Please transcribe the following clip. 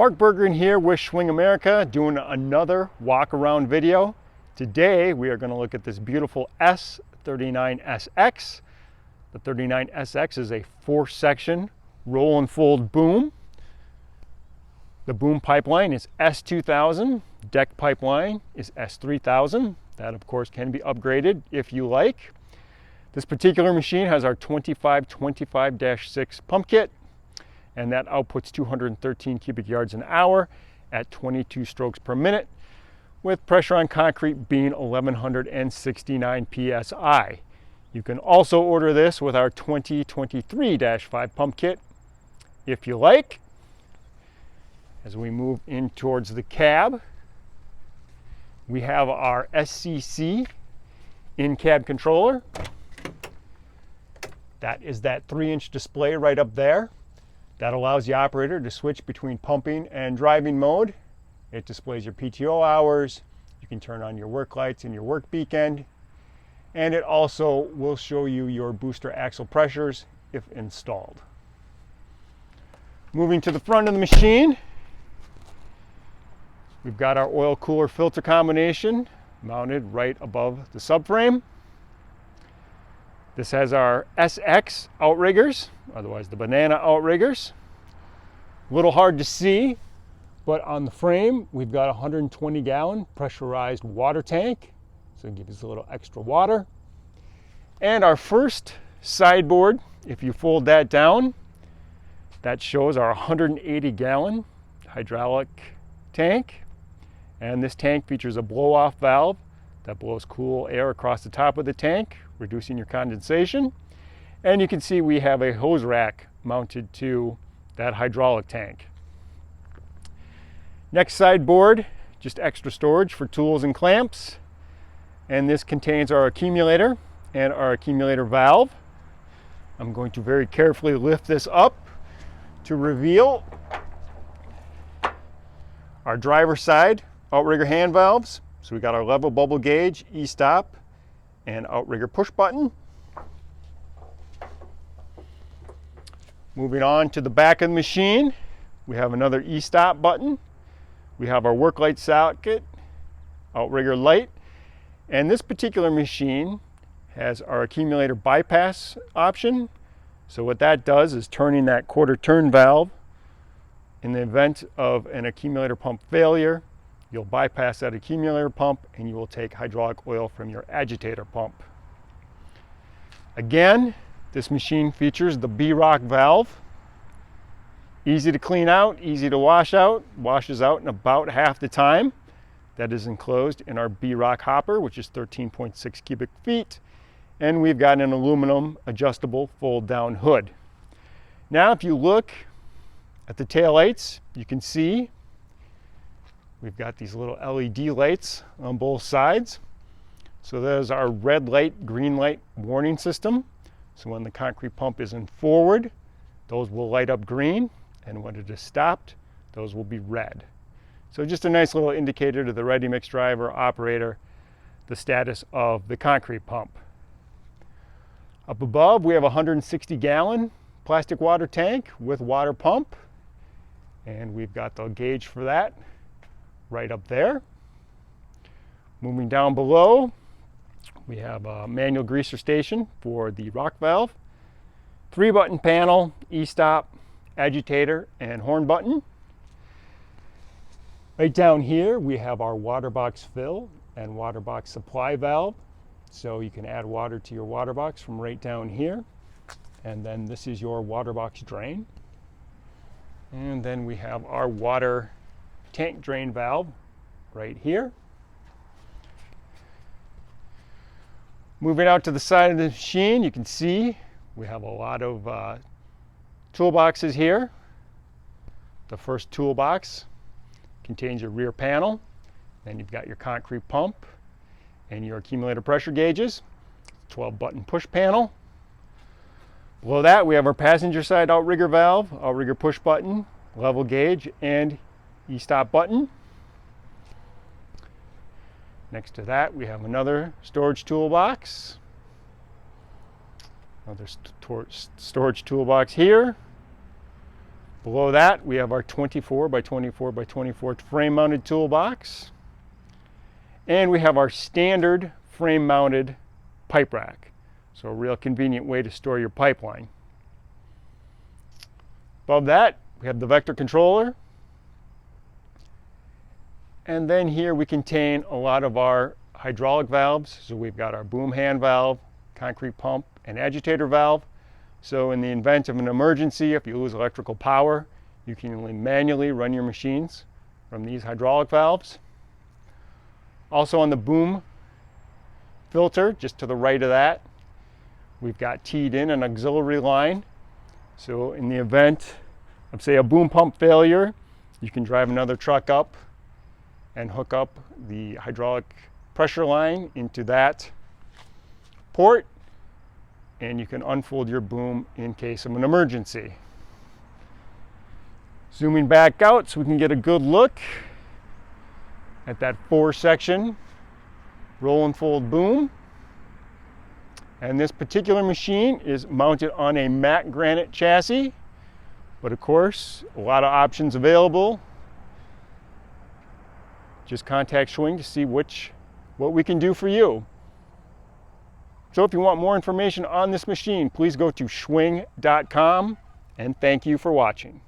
Mark Berggren here with Schwing America, doing another walk around video. Today we are going to look at this beautiful S39SX. The 39SX is a 4-section roll and fold boom. The boom pipeline is S2000, deck pipeline is S3000. That of course can be upgraded if you like. This particular machine has our 2525-6 pump kit, and that outputs 213 cubic yards an hour at 22 strokes per minute, with pressure on concrete being 1169 psi. You can also order this with our 2023-5 pump kit if you like. As we move in towards the cab, we have our SCC in-cab controller. That is that 3-inch display right up there. That allows the operator to switch between pumping and driving mode. It displays your PTO hours. You can turn on your work lights and your work beacon. And it also will show you your booster axle pressures if installed. Moving to the front of the machine, we've got our oil cooler filter combination mounted right above the subframe. This has our SX outriggers, otherwise the banana outriggers. A little hard to see, but on the frame we've got a 120-gallon pressurized water tank, so it gives us a little extra water. And our first sideboard, if you fold that down, that shows our 180-gallon hydraulic tank. And this tank features a blow-off valve that blows cool air across the top of the tank, reducing your condensation. And you can see we have a hose rack mounted to that hydraulic tank. Next sideboard, just extra storage for tools and clamps. And this contains our accumulator and our accumulator valve. I'm going to very carefully lift this up to reveal our driver's side outrigger hand valves. So we got our level bubble gauge, e-stop, and outrigger push button. Moving on to the back of the machine, we have another e-stop button. We have our work light socket, outrigger light, and this particular machine has our accumulator bypass option. So what that does is turning that quarter turn valve. In the event of an accumulator pump failure, you'll bypass that accumulator pump and you will take hydraulic oil from your agitator pump. Again, this machine features the B-Rock valve. Easy to clean out, easy to wash out, washes out in about half the time. That is enclosed in our B-Rock hopper, which is 13.6 cubic feet. And we've got an aluminum adjustable fold down hood. Now, if you look at the taillights, you can see we've got these little LED lights on both sides. So there's our red light, green light warning system. So when the concrete pump is in forward, those will light up green, and when it is stopped, those will be red. So just a nice little indicator to the ready mix driver, operator, the status of the concrete pump. Up above, we have a 160-gallon plastic water tank with water pump, and we've got the gauge for that right up there. Moving down below, we have a manual greaser station for the rock valve, 3-button panel, e-stop, agitator, and horn button. Right down here, we have our water box fill and water box supply valve. So you can add water to your water box from right down here. And then this is your water box drain. And then we have our water tank drain valve right here. Moving out to the side of the machine, you can see we have a lot of toolboxes here. The first toolbox contains your rear panel. Then you've got your concrete pump and your accumulator pressure gauges, 12-button push panel. Below that, we have our passenger side outrigger valve, outrigger push button, level gauge, and e-stop button. Next to that, we have another storage toolbox. Another storage toolbox here. Below that, we have our 24 by 24 by 24 frame mounted toolbox. And we have our standard frame mounted pipe rack. So a real convenient way to store your pipeline. Above that, we have the vector controller. And then here we contain a lot of our hydraulic valves. So we've got our boom hand valve, concrete pump, and agitator valve. So in the event of an emergency, if you lose electrical power, you can manually run your machines from these hydraulic valves. Also on the boom filter, just to the right of that, we've got teed in an auxiliary line. So in the event of, say, a boom pump failure, you can drive another truck up and hook up the hydraulic pressure line into that port, and you can unfold your boom in case of an emergency. Zooming back out so we can get a good look at that 4-section roll and fold boom. And this particular machine is mounted on a matte granite chassis, but of course, a lot of options available. Just contact Schwing to see what we can do for you. So if you want more information on this machine, please go to schwing.com, and thank you for watching.